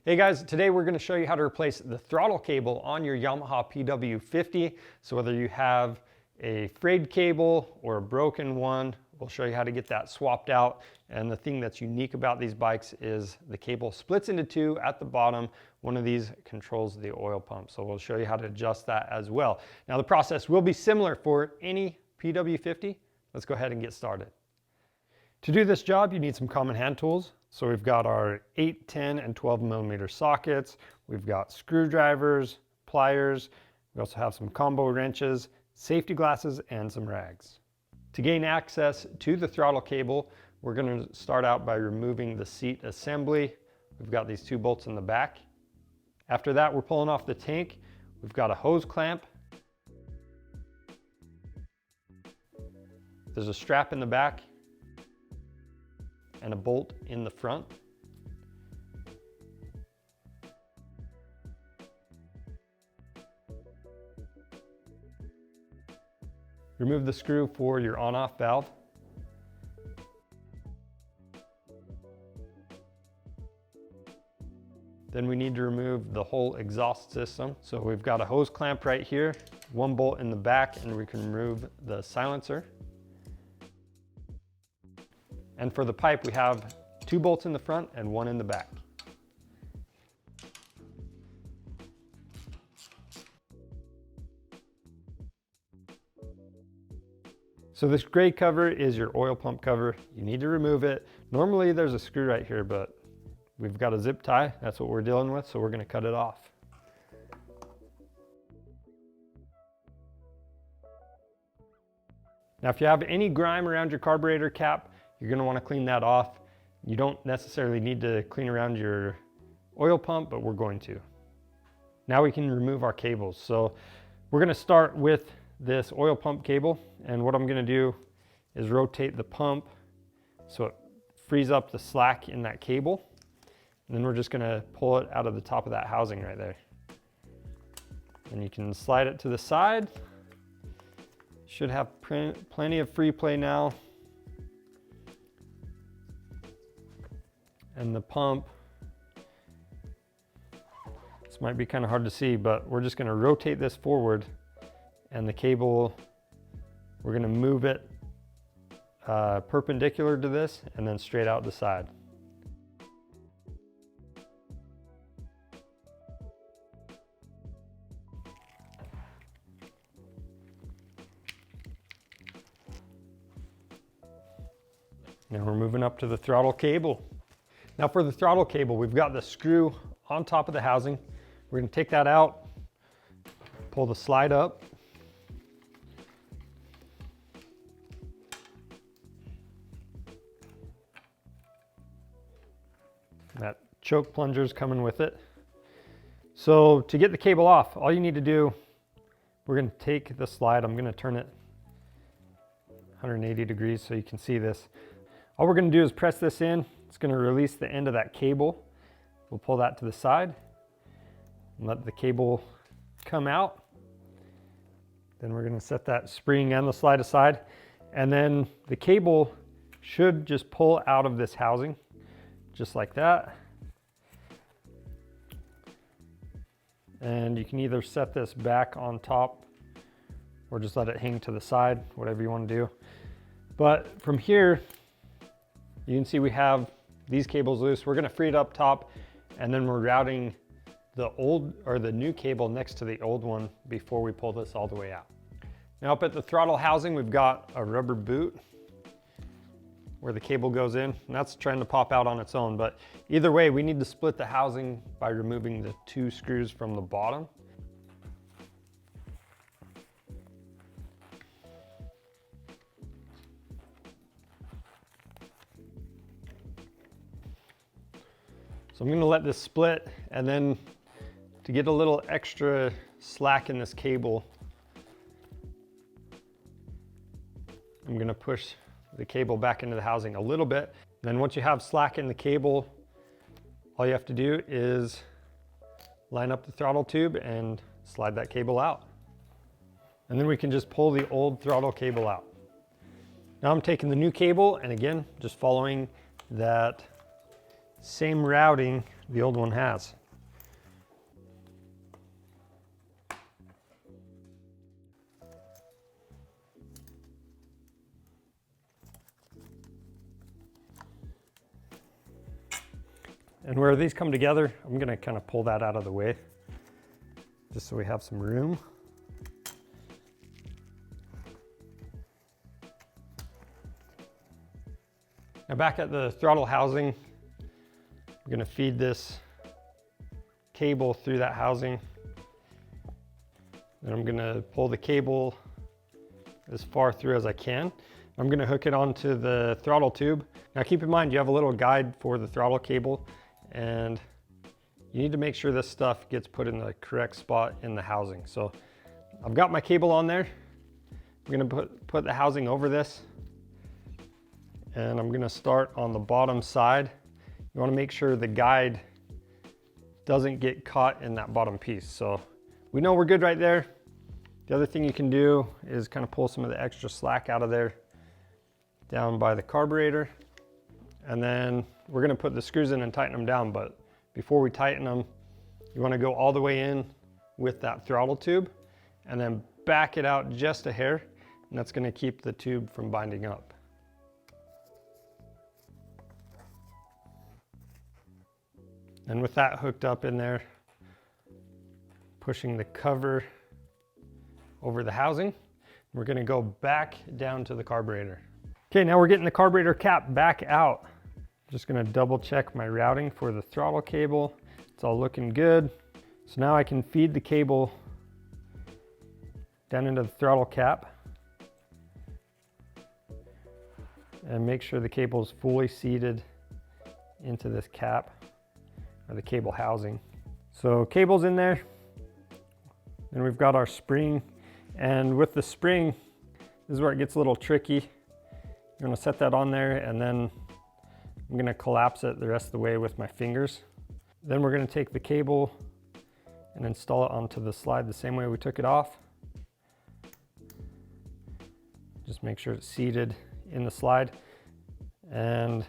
Hey guys, today we're going to show you how to replace the throttle cable on your Yamaha PW50. So whether you have a frayed cable or a broken one, we'll show you how to get that swapped out. And the thing that's unique about these bikes is the cable splits into two at the bottom. One of these controls the oil pump. So we'll show you how to adjust that as well. Now the process will be similar for any PW50. Let's go ahead and get started. To do this job, you need some common hand tools. So we've got our 8, 10, and 12 millimeter sockets. We've got screwdrivers, pliers. We also have some combo wrenches, safety glasses, and some rags. To gain access to the throttle cable, we're going to start out by removing the seat assembly. We've got these 2 bolts in the back. After that, we're pulling off the tank. We've got a hose clamp. There's a strap in the back and a bolt in the front. Remove the screw for your on-off valve. Then we need to remove the whole exhaust system. So we've got a hose clamp right here, 1 bolt in the back, and we can remove the silencer. And for the pipe, we have 2 bolts in the front and 1 in the back. So this gray cover is your oil pump cover. You need to remove it. Normally there's a screw right here, but we've got a zip tie. That's what we're dealing with, so we're going to cut it off. Now if you have any grime around your carburetor cap, you're going to want to clean that off. You don't necessarily need to clean around your oil pump, but we're going to. Now we can remove our cables. So we're going to start with this oil pump cable, and what I'm going to do is rotate the pump so it frees up the slack in that cable, and then we're just going to pull it out of the top of that housing right there. And you can slide it to the side. Should have plenty of free play now. And the pump, this might be kind of hard to see, but we're just going to rotate this forward, and the cable, we're going to move it perpendicular to this and then straight out the side. Now we're moving up to the throttle cable. Now for the throttle cable, we've got the screw on top of the housing. We're going to take that out, pull the slide up. That choke plunger is coming with it. So to get the cable off, all you need to do, we're going to take the slide. I'm going to turn it 180 degrees so you can see this. All we're going to do is press this in. It's going to release the end of that cable. We'll pull that to the side and let the cable come out. Then we're going to set that spring and the slide aside. And then the cable should just pull out of this housing, just like that. And you can either set this back on top or just let it hang to the side, whatever you want to do. But from here, you can see we have these cables loose. We're going to free it up top, and then we're routing the old or the new cable next to the old one before we pull this all the way out. Now up at the throttle housing, we've got a rubber boot where the cable goes in, and that's trying to pop out on its own. But either way, we need to split the housing by removing the 2 screws from the bottom. So I'm going to let this split, and then to get a little extra slack in this cable, I'm going to push the cable back into the housing a little bit. Then once you have slack in the cable, all you have to do is line up the throttle tube and slide that cable out. And then we can just pull the old throttle cable out. Now I'm taking the new cable and again, just following that same routing the old one has. And where these come together, I'm gonna kind of pull that out of the way, just so we have some room. Now back at the throttle housing, I'm gonna feed this cable through that housing. Then I'm gonna pull the cable as far through as I can. I'm gonna hook it onto the throttle tube. Now keep in mind, you have a little guide for the throttle cable, and you need to make sure this stuff gets put in the correct spot in the housing. So I've got my cable on there. I'm gonna put the housing over this, and I'm gonna start on the bottom side. You wanna make sure the guide doesn't get caught in that bottom piece. So we know we're good right there. The other thing you can do is kind of pull some of the extra slack out of there down by the carburetor. And then we're gonna put the screws in and tighten them down, but before we tighten them, you wanna go all the way in with that throttle tube and then back it out just a hair, and that's gonna keep the tube from binding up. And with that hooked up in there, pushing the cover over the housing, we're gonna go back down to the carburetor. Okay, now we're getting the carburetor cap back out. Just gonna double check my routing for the throttle cable. It's all looking good. So now I can feed the cable down into the throttle cap and make sure the cable is fully seated into this cap, or the cable housing. So cable's in there. Then we've got our spring, and with the spring, this is where it gets a little tricky. You're gonna set that on there, and then I'm gonna collapse it the rest of the way with my fingers. Then we're gonna take the cable and install it onto the slide the same way we took it off. Just make sure it's seated in the slide. And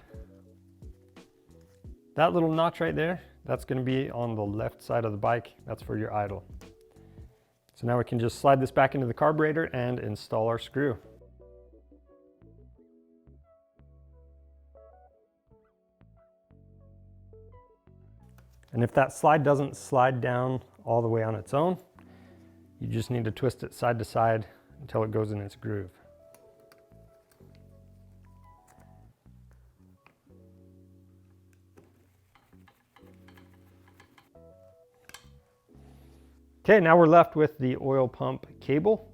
that little notch right there, that's gonna be on the left side of the bike. That's for your idle. So now we can just slide this back into the carburetor and install our screw. And if that slide doesn't slide down all the way on its own, you just need to twist it side to side until it goes in its groove. Okay, now we're left with the oil pump cable.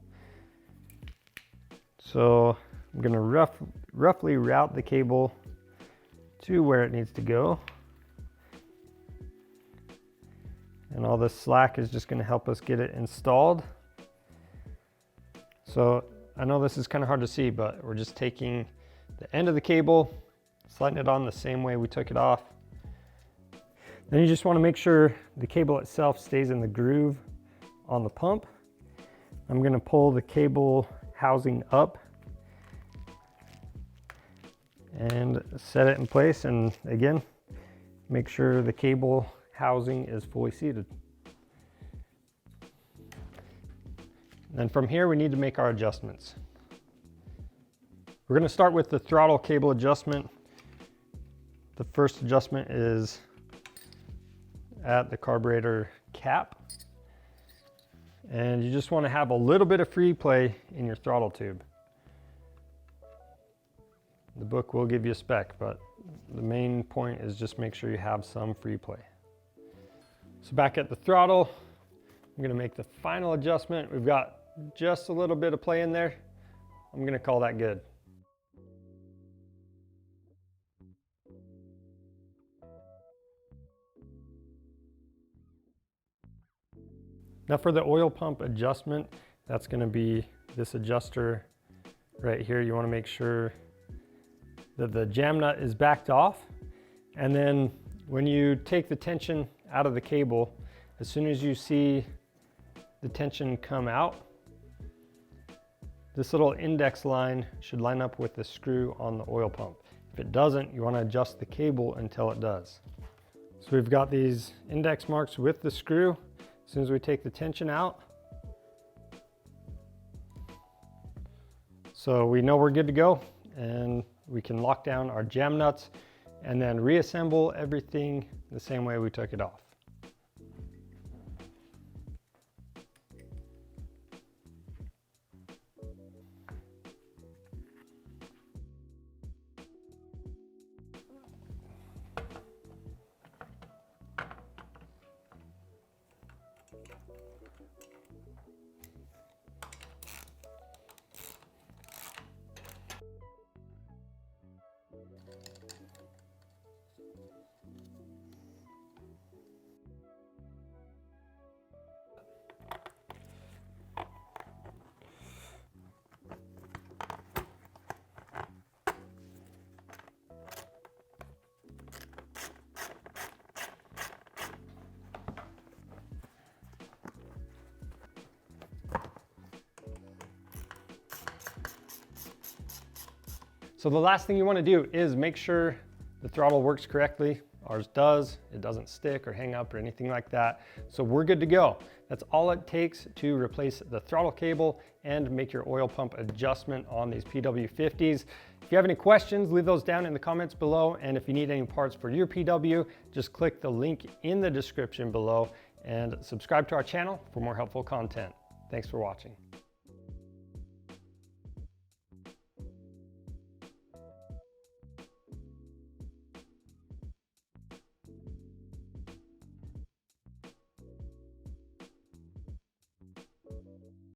So I'm gonna roughly route the cable to where it needs to go. And all this slack is just gonna help us get it installed. So I know this is kind of hard to see, but we're just taking the end of the cable, sliding it on the same way we took it off. Then you just wanna make sure the cable itself stays in the groove on the pump. I'm gonna pull the cable housing up and set it in place, and again, make sure the cable housing is fully seated. And from here we need to make our adjustments. We're going to start with the throttle cable adjustment. The first adjustment is at the carburetor cap, and you just want to have a little bit of free play in your throttle tube. The book will give you a spec, but the main point is just make sure you have some free play. So back at the throttle, I'm gonna make the final adjustment. We've got just a little bit of play in there. I'm gonna call that good. Now for the oil pump adjustment, that's gonna be this adjuster right here. You wanna make sure that the jam nut is backed off. And then when you take the tension out of the cable, as soon as you see the tension come out, this little index line should line up with the screw on the oil pump. If it doesn't, you want to adjust the cable until it does. So we've got these index marks with the screw. As soon as we take the tension out, so we know we're good to go, and we can lock down our jam nuts and then reassemble everything the same way we took it off. So the last thing you want to do is make sure the throttle works correctly. Ours does. It doesn't stick or hang up or anything like that. So we're good to go. That's all it takes to replace the throttle cable and make your oil pump adjustment on these PW50s. If you have any questions, leave those down in the comments below. And if you need any parts for your PW, just click the link in the description below and subscribe to our channel for more helpful content. Thanks for watching.